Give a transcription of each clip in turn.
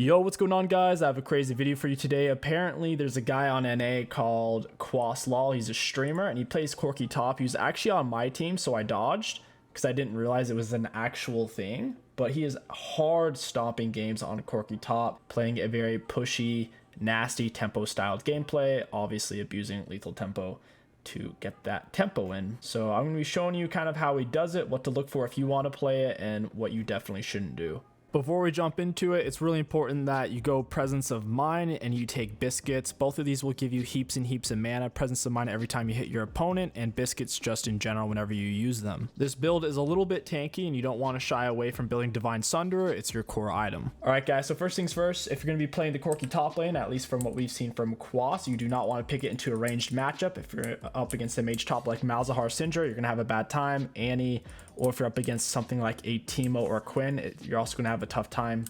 Yo, what's going on, guys? I have a crazy video for you today. Apparently, there's a guy on NA called 𝐒𝐒𝐂𝐈𝐀𝐋𝐒. He's a streamer, and he plays Corki top. He was actually on my team, so I dodged because I didn't realize it was an actual thing. But he is hard stomping games on Corki top, playing a very pushy, nasty, tempo-styled gameplay, obviously abusing lethal tempo to get that tempo in. So I'm going to be showing you kind of how he does it, what to look for if you want to play it, and what you definitely shouldn't do. Before we jump into it, it's really important that you go Presence of Mind and you take Biscuits. Both of these will give you heaps and heaps of mana. Presence of Mind every time you hit your opponent, and Biscuits just in general whenever you use them. This build is a little bit tanky and you don't want to shy away from building Divine Sunderer. It's your core item. Alright guys, so first things first, if you're going to be playing the Corki top lane, at least from what we've seen from 𝐒𝐂𝐂𝐋𝐒, you do not want to pick it into a ranged matchup. If you're up against a mage top like Malzahar Syndra, you're going to have a bad time. Annie, or if you're up against something like a 𝐒𝐿𝐴 or Quinn, you're also going to have a tough time.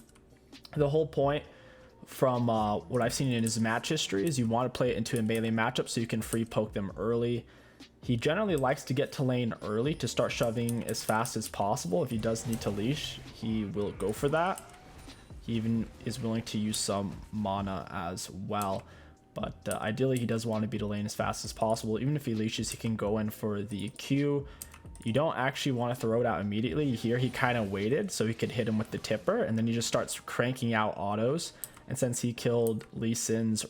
The whole point from what I've seen in his match history is you want to play it into a melee matchup so you can free poke them early. He generally likes to get to lane early to start shoving as fast as possible. If he does need to leash, he will go for that. He even is willing to use some mana as well. But ideally, he does want to be to lane as fast as possible. Even if he leashes, he can go in for the Q. You don't actually want to throw it out immediately. Here he kind of waited so he could hit him with the tipper, and then he just starts cranking out autos. And since he killed Lee Sin's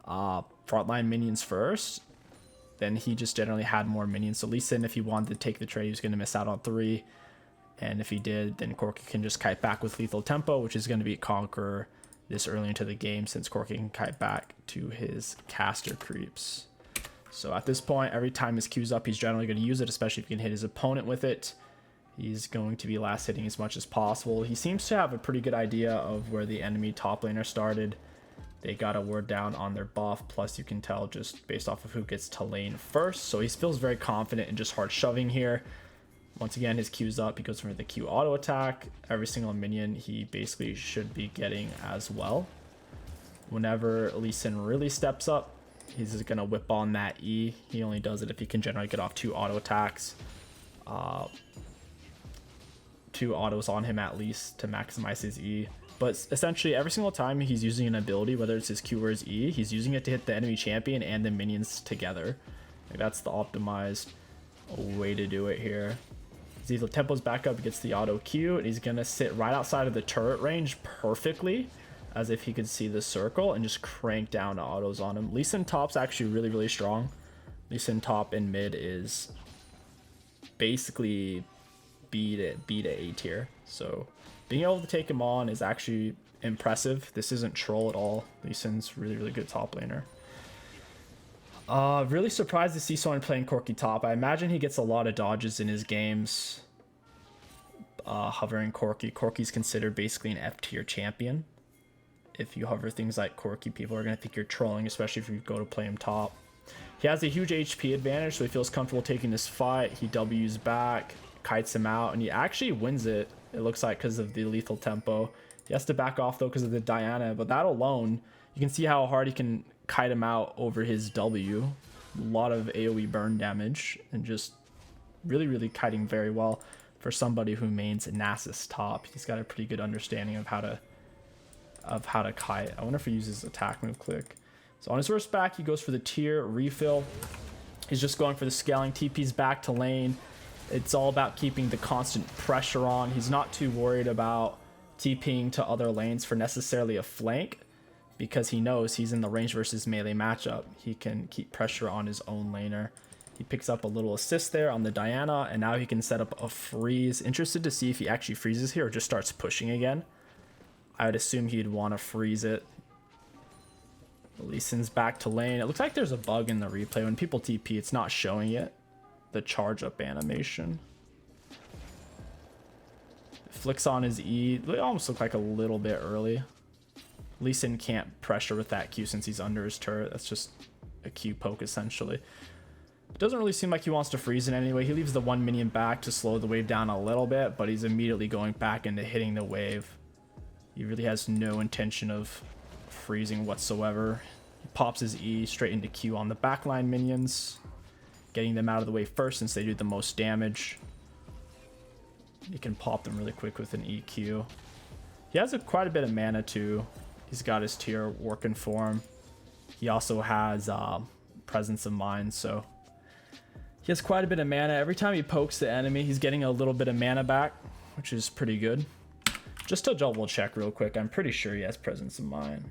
frontline minions first, then he just generally had more minions. So Lee Sin, if he wanted to take the trade, he was going to miss out on 3. And if he did, then Corki can just kite back with lethal tempo, which is going to be Conqueror this early into the game, since Corki can kite back to his caster creeps. So at this point, every time his Q's up, he's generally going to use it, especially if he can hit his opponent with it. He's going to be last hitting as much as possible. He seems to have a pretty good idea of where the enemy top laner started. They got a word down on their buff, plus you can tell just based off of who gets to lane first. So he feels very confident in just hard shoving here. Once again, his Q's up, he goes for the Q auto attack. Every single minion he basically should be getting as well. Whenever Lee Sin really steps up, he's just gonna whip on that E. He only does it if he can generally get off 2 auto attacks. 2 autos on him at least to maximize his E. But essentially every single time he's using an ability, whether it's his Q or his E, he's using it to hit the enemy champion and the minions together. Like, that's the optimized way to do it here. His tempo's back up, he gets the auto Q, and he's gonna sit right outside of the turret range perfectly, as if he could see the circle, and just crank down autos on him. Lee Sin top's actually really strong. Lee Sin top and mid is basically B to A tier. So being able to take him on is actually impressive. This isn't troll at all. Lee Sin's really good top laner. Really surprised to see someone playing Corki top. I imagine he gets a lot of dodges in his games. Hovering Corki. Corki's considered basically an F tier champion. If you hover things like Corki, people are going to think you're trolling, especially if you go to play him top. He has a huge HP advantage, so he feels comfortable taking this fight. He W's back, kites him out, and he actually wins it, it looks like, because of the lethal tempo. He has to back off, though, because of the Diana, but that alone, you can see how hard he can kite him out over his W. A lot of AoE burn damage, and just really kiting very well for somebody who mains Nasus top. He's got a pretty good understanding of how to kite. I wonder if he uses attack move click. So on his first back, he goes for the tier refill. He's just going for the scaling. TP's back to lane. It's all about keeping the constant pressure on. He's not too worried about TPing to other lanes for necessarily a flank, because he knows he's in the range versus melee matchup. He can keep pressure on his own laner. He picks up a little assist there on the Diana, and now he can set up a freeze. Interested to see if he actually freezes here or just starts pushing again. I would assume he'd want to freeze it. Lee Sin's back to lane. It looks like there's a bug in the replay. When people TP, it's not showing it. The charge up animation. Flicks on his E. They almost look like a little bit early. Lee Sin can't pressure with that Q since he's under his turret. That's just a Q poke essentially. It doesn't really seem like he wants to freeze it anyway. He leaves the 1 minion back to slow the wave down a little bit, but he's immediately going back into hitting the wave. He really has no intention of freezing whatsoever. He pops his E straight into Q on the backline minions, getting them out of the way first since they do the most damage. He can pop them really quick with an EQ. He has quite a bit of mana too. He's got his tier working for him. He also has presence of mind, so he has quite a bit of mana. Every time he pokes the enemy, he's getting a little bit of mana back, which is pretty good. Just to double check real quick, I'm pretty sure he has presence of mind.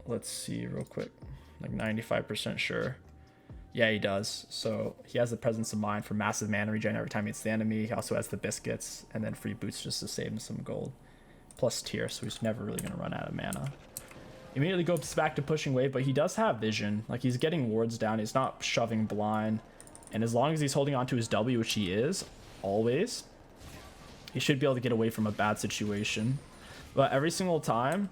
Let's see real quick, like 95% sure. Yeah, he does. So he has the presence of mind for massive mana regen every time he hits the enemy. He also has the biscuits and then free boots just to save him some gold. Plus tier, so he's never really going to run out of mana. Immediately goes back to pushing wave, but he does have vision. Like, he's getting wards down. He's not shoving blind. And as long as he's holding on to his W, which he is, always, he should be able to get away from a bad situation. But every single time,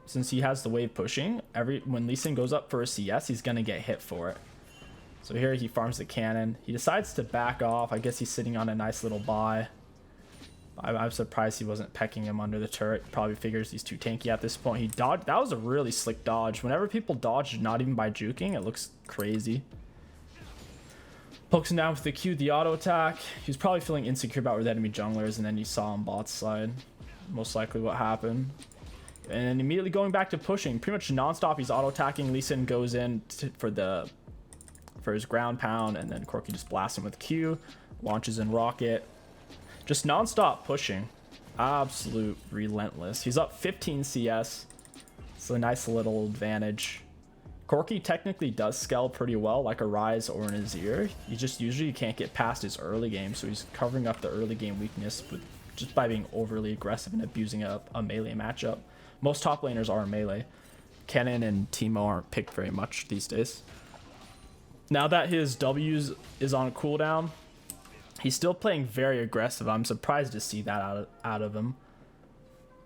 since he has the wave pushing, when Lee Sin goes up for a CS, he's going to get hit for it. So here he farms the cannon. He decides to back off. I guess he's sitting on a nice little buy. I'm surprised he wasn't pecking him under the turret. Probably figures he's too tanky at this point. He dodged. That was a really slick dodge. Whenever people dodge, not even by juking, it looks crazy. Pokes him down with the Q, the auto attack. He was probably feeling insecure about where the enemy junglers, and then he saw him bot side. Most likely what happened. And then immediately going back to pushing. Pretty much non-stop, he's auto attacking. Lee Sin goes in for his ground pound, and then Corki just blasts him with Q. Launches in rocket. Just non-stop pushing. Absolute relentless. He's up 15 CS. It's a nice little advantage. Corki technically does scale pretty well, like a Rise or an Azir. He just usually can't get past his early game, so he's covering up the early game weakness just by being overly aggressive and abusing a melee matchup. Most top laners are melee. Kennen and Teemo aren't picked very much these days. Now that his W is on a cooldown, he's still playing very aggressive. I'm surprised to see that out of him,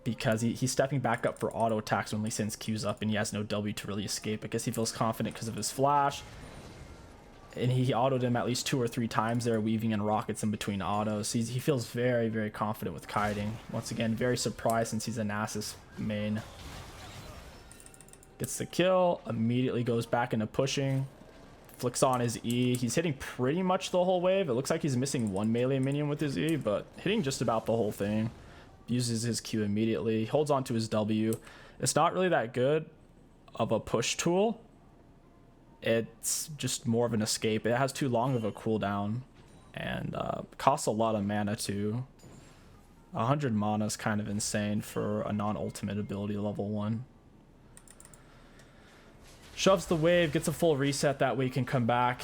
because he's stepping back up for auto attacks when Lee Sin's Q's up and he has no W to really escape. I guess he feels confident because of his flash, and he autoed him at least 2 or 3 times there, weaving in rockets in between autos. He feels very, very confident with kiting. Once again, very surprised since he's a Nasus main. Gets the kill, immediately goes back into pushing. Flicks on his E. He's hitting pretty much the whole wave. It looks like he's missing 1 melee minion with his E, but hitting just about the whole thing. Uses his Q immediately. Holds on to his W. It's not really that good of a push tool. It's just more of an escape. It has too long of a cooldown, and costs a lot of mana too. 100 mana is kind of insane for a non-ultimate ability level 1. Shoves the wave, gets a full reset, that way he can come back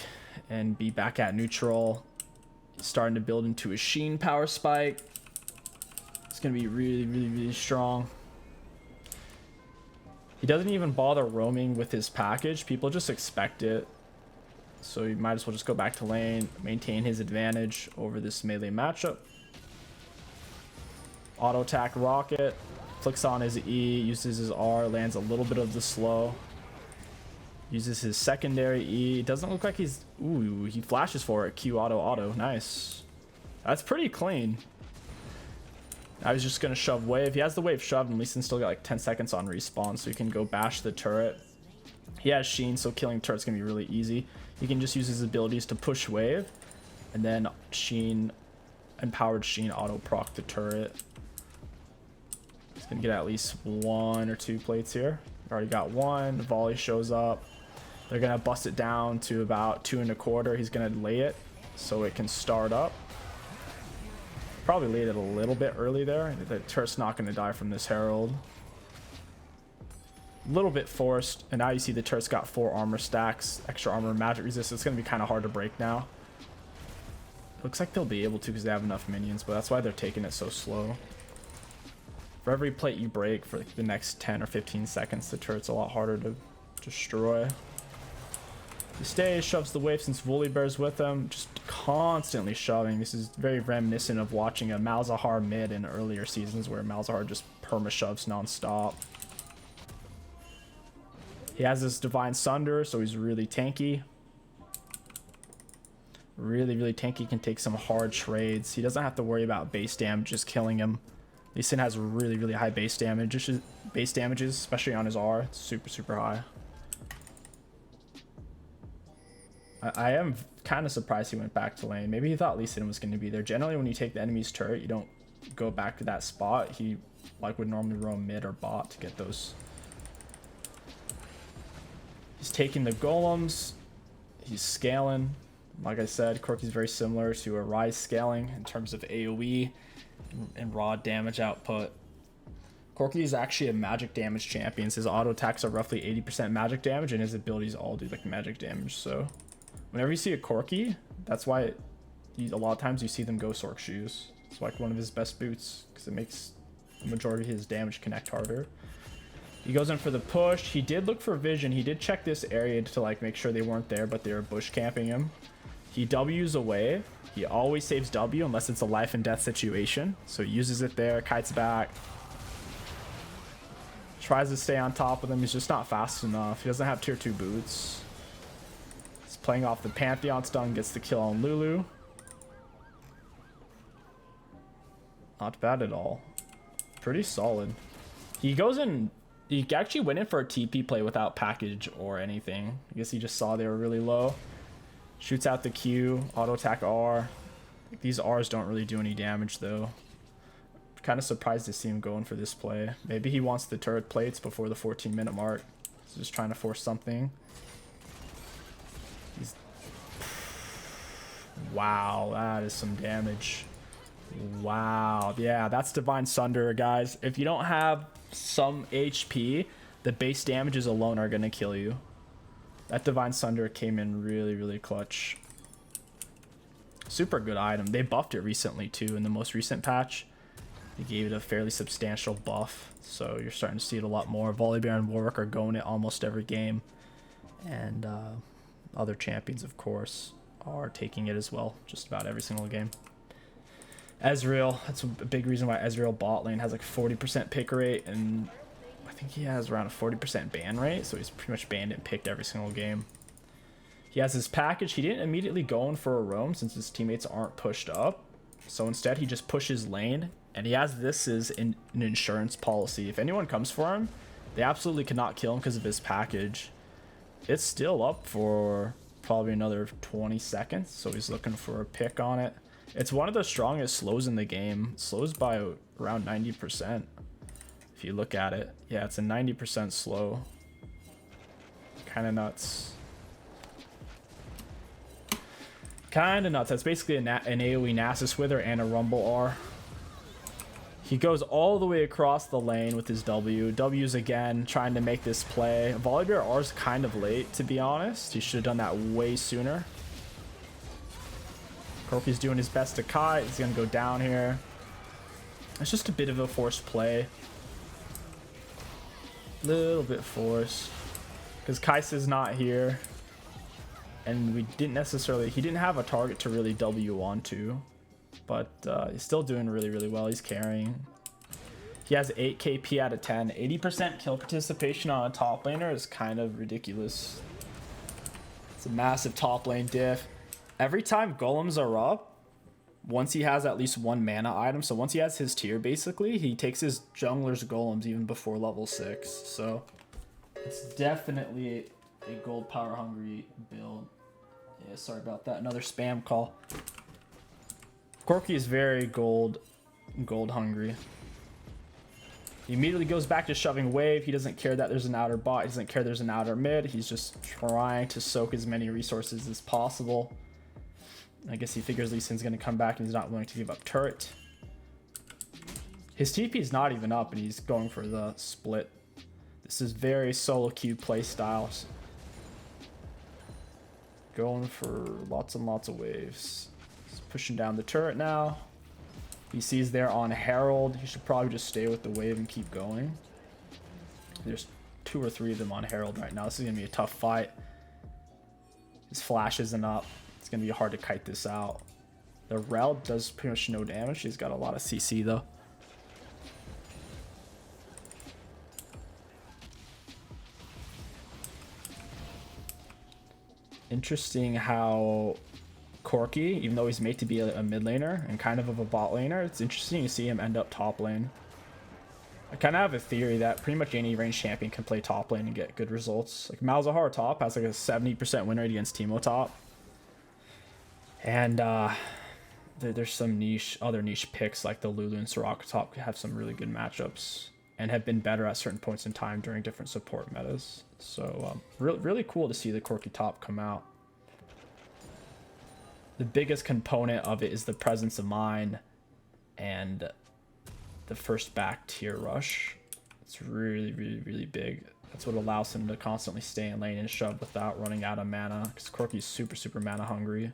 and be back at neutral. He's starting to build into a Sheen power spike. It's going to be really, really, really strong. He doesn't even bother roaming with his package. People just expect it. So you might as well just go back to lane, maintain his advantage over this melee matchup. Auto attack rocket, flicks on his E, uses his R, lands a little bit of the slow. Uses his secondary E. Doesn't look like he's... Ooh, he flashes for it. Q auto. Nice. That's pretty clean. I was just going to shove wave. He has the wave shoved, and Lee Sin still got like 10 seconds on respawn, so he can go bash the turret. He has Sheen, so killing turret's going to be really easy. He can just use his abilities to push wave, and then Sheen, empowered Sheen auto proc the turret. He's going to get at least 1 or 2 plates here. Already got 1. Volley shows up. They're going to bust it down to about 2 1/4. He's going to lay it so it can start up. Probably laid it a little bit early there. The turret's not going to die from this Herald. A little bit forced. And now you see the turret's got 4 armor stacks. Extra armor, magic resist. It's going to be kind of hard to break now. Looks like they'll be able to because they have enough minions. But that's why they're taking it so slow. For every plate you break for like the next 10 or 15 seconds, the turret's a lot harder to destroy. He stays, shoves the wave since Volibear's with him, just constantly shoving. This is very reminiscent of watching a Malzahar mid in earlier seasons where Malzahar just perma-shoves non-stop. He has this Divine Sunder, so he's really tanky. Really, really tanky, can take some hard trades. He doesn't have to worry about base damage just killing him. Lee Sin has really, really high base damages, especially on his R. It's super, super high. I am kind of surprised he went back to lane. Maybe he thought Lee Sin was going to be there. Generally, when you take the enemy's turret, you don't go back to that spot. He like would normally roam mid or bot to get those. He's taking the golems. He's scaling. Like I said, Corki's very similar to a Rise scaling in terms of AoE and raw damage output. Corki is actually a magic damage champion. His auto attacks are roughly 80% magic damage, and his abilities all do like magic damage. So whenever you see a Corki, that's why a lot of times you see them go Sork shoes. It's like one of his best boots because it makes the majority of his damage connect harder. He goes in for the push. He did look for vision. He did check this area to like make sure they weren't there, but they were bush camping him. He W's away. He always saves W unless it's a life and death situation. So he uses it there, kites back. Tries to stay on top of them. He's just not fast enough. He doesn't have tier 2 boots. He's playing off the Pantheon stun, gets the kill on Lulu. Not bad at all. Pretty solid. He goes in. He actually went in for a TP play without package or anything. I guess he just saw they were really low. Shoots out the Q, auto attack R. These R's don't really do any damage though. Kind of surprised to see him going for this play. Maybe he wants the turret plates before the 14-minute mark. He's just trying to force something. He's... Wow, that is some damage. Wow, yeah, that's Divine Sunder, guys. If you don't have some HP, the base damages alone are gonna kill you. That Divine Sunder came in really, really clutch. Super good item. They buffed it recently too in the most recent patch. They gave it a fairly substantial buff, so you're starting to see it a lot more. Volibear and Warwick are going it almost every game, and other champions, of course, are taking it as well, just about every single game. Ezreal, that's a big reason why Ezreal bot lane has like 40% pick rate, and I think he has around a 40% ban rate, so he's pretty much banned and picked every single game. He has his package. He didn't immediately go in for a roam since his teammates aren't pushed up, so instead he just pushes lane, and he has this as an insurance policy. If anyone comes for him, they absolutely cannot kill him because of his package. It's still up for probably another 20 seconds, so he's looking for a pick on it. It's one of the strongest slows in the game. It slows by around 90%. If you look at it. Yeah, it's a 90% slow. Kind of nuts. Kind of nuts. That's basically an AoE Nasus Wither and a Rumble R. He goes all the way across the lane with his W. W's again, trying to make this play. Volibear R's kind of late, to be honest. He should have done that way sooner. Corki's doing his best to kite. He's going to go down here. It's just a bit of a forced play. Little bit forced. Because Kai'Sa's not here. And we didn't necessarily... He didn't have a target to really W onto. But he's still doing really, really well. He's carrying. He has 8 KP out of 10. 80% kill participation on a top laner is kind of ridiculous. It's a massive top lane diff. Every time golems are up, once he has at least one mana item, so once he has his tier, basically, he takes his jungler's golems even before level 6. So it's definitely a gold power hungry build. Yeah, sorry about that. Another spam call. Corki is very gold hungry. He immediately goes back to shoving wave. He doesn't care that there's an outer bot. He doesn't care there's an outer mid. He's just trying to soak as many resources as possible. I guess he figures Lee Sin's going to come back and he's not willing to give up turret. His TP is not even up and he's going for the split. This is very solo queue play styles. Going for lots and lots of waves. He's pushing down the turret now. He sees there on Herald. He should probably just stay with the wave and keep going. There's 2 or 3 of them on Herald right now. This is going to be a tough fight. His flash isn't up. It's going to be hard to kite this out. The Rel does pretty much no damage. He's got a lot of CC though. Interesting how Corki, even though he's made to be a mid laner and kind of a bot laner, it's interesting to see him end up top lane. I kind of have a theory that pretty much any ranged champion can play top lane and get good results. Like Malzahar top has like a 70% win rate against Teemo top. And there's some other niche picks like the Lulu and 𝐒𝐿𝐴 have some really good matchups and have been better at certain points in time during different support metas. So really cool to see the Corki top come out. The biggest component of it is the presence of mine and the first back tier rush. It's really big. That's what allows him to constantly stay in lane and shove without running out of mana, because Corki's super mana hungry.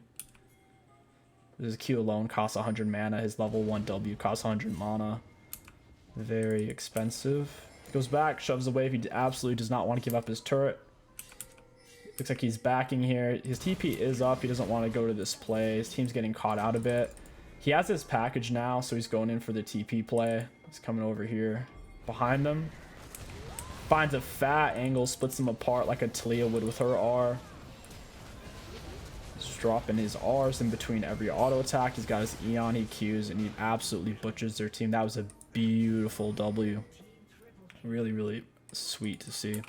His Q alone costs 100 mana. His level 1 W costs 100 mana. Very expensive. Goes back, shoves away if he absolutely does not want to give up his turret. Looks like he's backing here. His TP is up. He doesn't want to go to this play. His team's getting caught out a bit. He has his package now, so he's going in for the TP play. He's coming over here behind them. Finds a fat angle, splits them apart like a Talia would with her R. He's dropping his Rs in between every auto attack. He's got his Eon, he Qs, and he absolutely butchers their team. That was a beautiful W. Really sweet to see.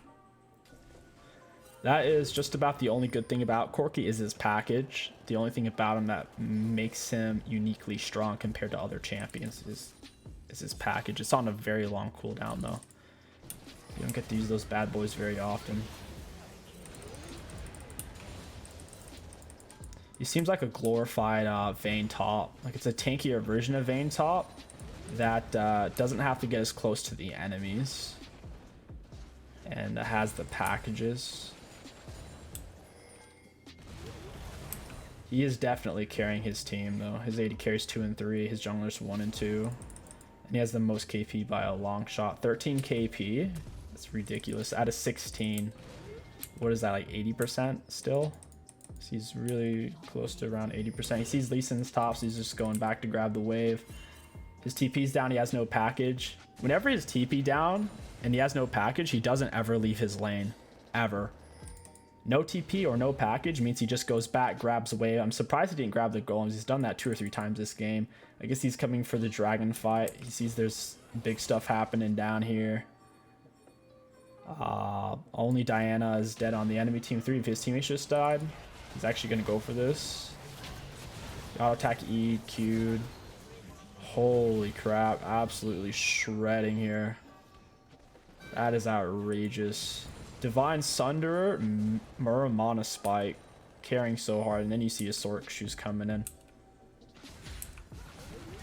That is just about the only good thing about Corki is his package. The only thing about him that makes him uniquely strong compared to other champions is his package. It's on a very long cooldown though. You don't get to use those bad boys very often. He seems like a glorified Vayne top. Like it's a tankier version of Vayne top that doesn't have to get as close to the enemies. And has the packages. He is definitely carrying his team though. His AD carries 2 and 3. His junglers 1 and 2. And he has the most KP by a long shot. 13 KP. That's ridiculous. Out of 16. What is that, like 80% still? So he's really close to around 80%. He sees Lee Sin's top, so he's just going back to grab the wave. His TP's down. He has no package. Whenever his TP down and he has no package, he doesn't ever leave his lane. Ever. No TP or no package means he just goes back, grabs away. I'm surprised he didn't grab the golems. He's done that 2 or 3 times this game. I guess he's coming for the dragon fight. He sees there's big stuff happening down here. Only Diana is dead on the enemy team. 3 of his teammates just died. He's actually going to go for this. Auto attack E, Q'd. Holy crap. Absolutely shredding here. That is outrageous. Divine Sunderer, Muramana Spike, carrying so hard, and then you see his Sork shoes coming in.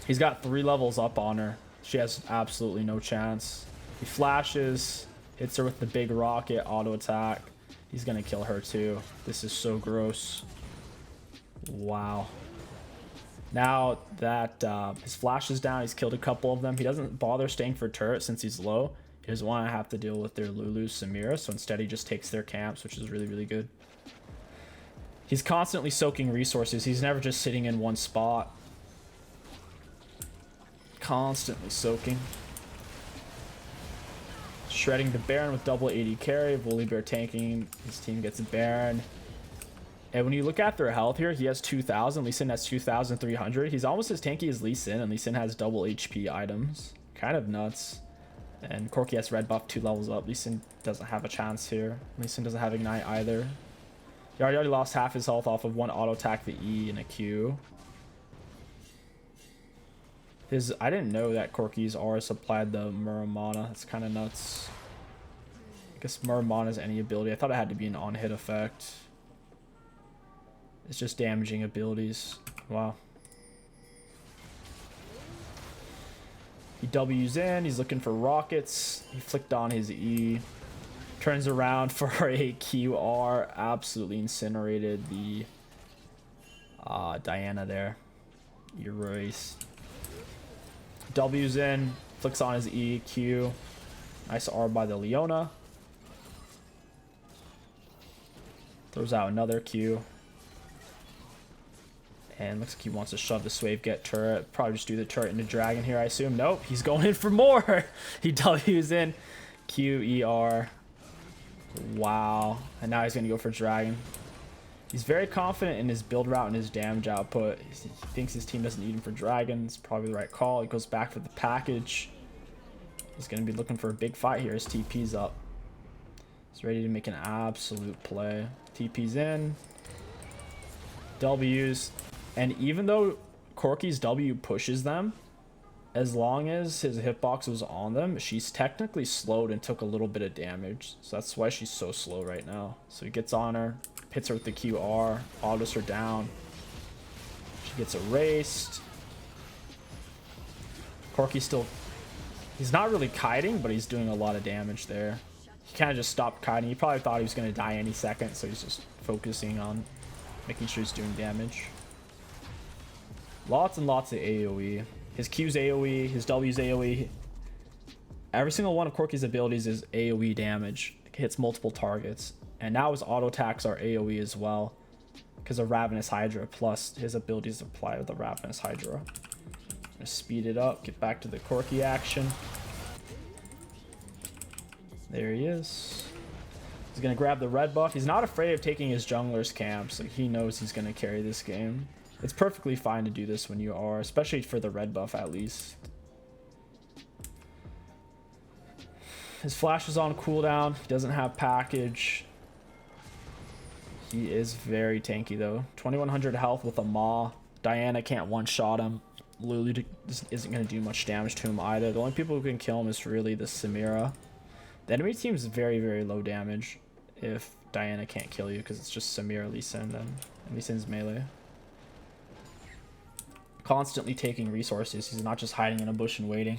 He's got 3 levels up on her. She has absolutely no chance. He flashes, hits her with the big rocket, auto attack. He's gonna kill her too. This is so gross. Wow. Now that his flash is down, he's killed a couple of them. He doesn't bother staying for turret since he's low. He doesn't want to have to deal with their Lulu Samira, so instead he just takes their camps, which is really good. He's constantly soaking resources. He's never just sitting in one spot. Constantly soaking. Shredding the Baron with double AD carry. Volibear tanking. His team gets a Baron. And when you look at their health here, he has 2,000. Lee Sin has 2,300. He's almost as tanky as Lee Sin, and Lee Sin has double HP items. Kind of nuts. And Corki has red buff 2 levels up. Lee Sin doesn't have a chance here. Lee Sin doesn't have Ignite either. He already lost half his health off of 1 auto attack, the E, and a Q. I didn't know that Corki's R supplied the Muramana. That's kind of nuts. I guess Muramana's any ability. I thought it had to be an on-hit effect. It's just damaging abilities. Wow. He W's in. He's looking for rockets. He flicked on his E. Turns around for a QR. Absolutely incinerated the Diana there. Erase. W's in. Flicks on his E. Q. Nice R by the Leona. Throws out another Q. And looks like he wants to shove the Swave Get turret. Probably just do the turret into Dragon here, I assume. Nope, he's going in for more. He W's in. QER. Wow. And now he's going to go for Dragon. He's very confident in his build route and his damage output. He thinks his team doesn't need him for Dragon. It's probably the right call. He goes back for the package. He's going to be looking for a big fight here. His TP's up. He's ready to make an absolute play. TP's in. W's. And even though Corki's W pushes them, as long as his hitbox was on them, she's technically slowed and took a little bit of damage. So that's why she's so slow right now. So he gets on her, hits her with the QR, autos her down. She gets erased. Corki still... He's not really kiting, but he's doing a lot of damage there. He kind of just stopped kiting. He probably thought he was going to die any second, so he's just focusing on making sure he's doing damage. Lots and lots of AoE. His Q's AoE, his W's AoE. Every single one of Corki's abilities is AoE damage. It hits multiple targets. And now his auto attacks are AoE as well, because of Ravenous Hydra, plus his abilities apply with the Ravenous Hydra. Gonna speed it up, get back to the Corki action. There he is. He's gonna grab the red buff. He's not afraid of taking his jungler's camps. Like, he knows he's gonna carry this game. It's perfectly fine to do this when you are, especially for the red buff at least. His flash is on cooldown. He doesn't have package. He is very tanky though. 2100 health with a Maw. Diana can't one-shot him. Lulu isn't going to do much damage to him either. The only people who can kill him is really the Samira. The enemy team is very, very low damage if Diana can't kill you, because it's just Samira, Lee Sin, and Lee Sin's melee. Constantly taking resources. He's not just hiding in a bush and waiting.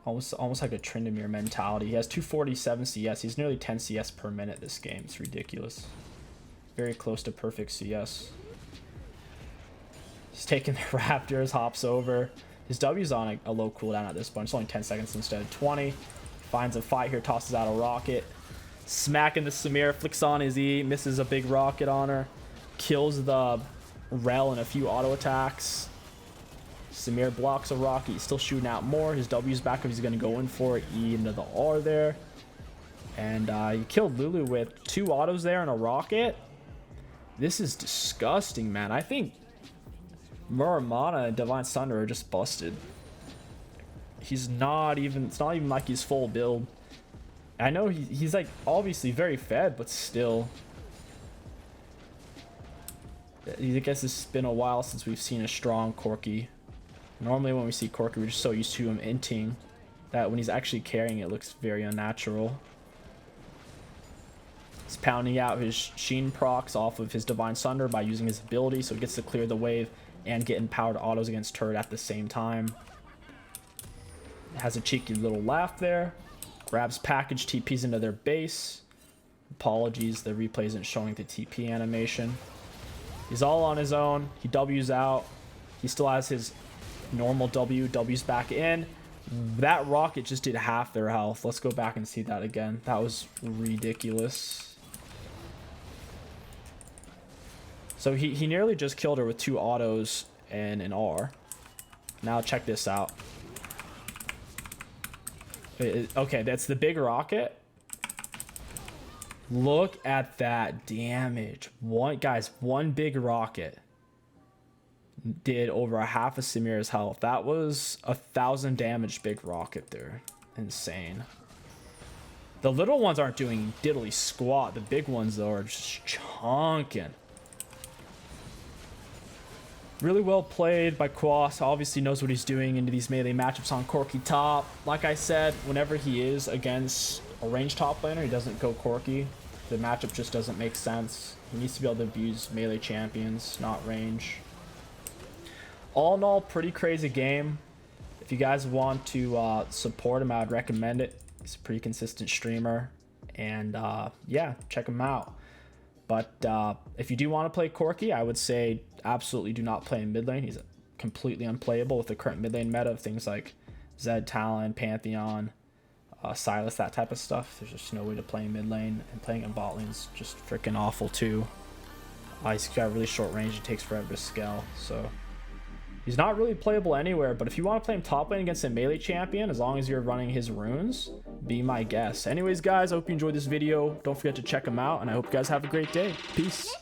Almost like a Tryndamere mentality. He has 247 CS. He's nearly 10 CS per minute this game. It's ridiculous. Very close to perfect CS. He's taking the Raptors, hops over. His W's on a low cooldown at this point. It's only 10 seconds instead of 20. Finds a fight here, tosses out a rocket. Smacking the Samira, flicks on his E, misses a big rocket on her. Kills the Rel in a few auto attacks. Samir blocks a rocket. He's still shooting out more. His W's back if he's going to go in for it. E into the R there. And he killed Lulu with 2 autos there and a rocket. This is disgusting, man. I think Muramana and Divine Thunder are just busted. He's not even... It's not even like he's full build. I know he's like obviously very fed, but still... I guess it's been a while since we've seen a strong Corki. Normally when we see Corki, we're just so used to him inting that when he's actually carrying it looks very unnatural. He's pounding out his Sheen procs off of his Divine Thunder by using his ability, so he gets to clear the wave and get empowered autos against turret at the same time. Has a cheeky little laugh there. Grabs package, TPs into their base. Apologies, the replay isn't showing the TP animation. He's all on his own. He W's out. He still has his normal W. W's back in. That rocket just did half their health. Let's go back and see that again. That was ridiculous. So he nearly just killed her with 2 autos and an R. Now check this out. Okay, that's the big rocket. Look at that damage. One big rocket did over a half of Samira's health. That was 1,000 damage big rocket there. Insane. The little ones aren't doing diddly squat. The big ones though are just chonking. Really well played by 𝐒𝐂. Obviously knows what he's doing into these melee matchups on Corki top. Like I said, whenever he is against a ranged top laner, he doesn't go Corki. The matchup just doesn't make sense. He needs to be able to abuse melee champions, not range. All in all, pretty crazy game. If you guys want to support him, I would recommend it. He's a pretty consistent streamer. And yeah, check him out. But if you do want to play Corki, I would say absolutely do not play in mid lane. He's completely unplayable with the current mid lane meta of things like Zed, Talon, Pantheon, Silas, that type of stuff. There's just no way to play in mid lane, and playing in bot lane is just freaking awful too. He's got really short range. It takes forever to scale, so he's not really playable anywhere. But if you want to play him top lane against a melee champion, as long as you're running his runes, be my guest. Anyways, guys, I hope you enjoyed this video. Don't forget to check him out, and I hope you guys have a great day. Peace.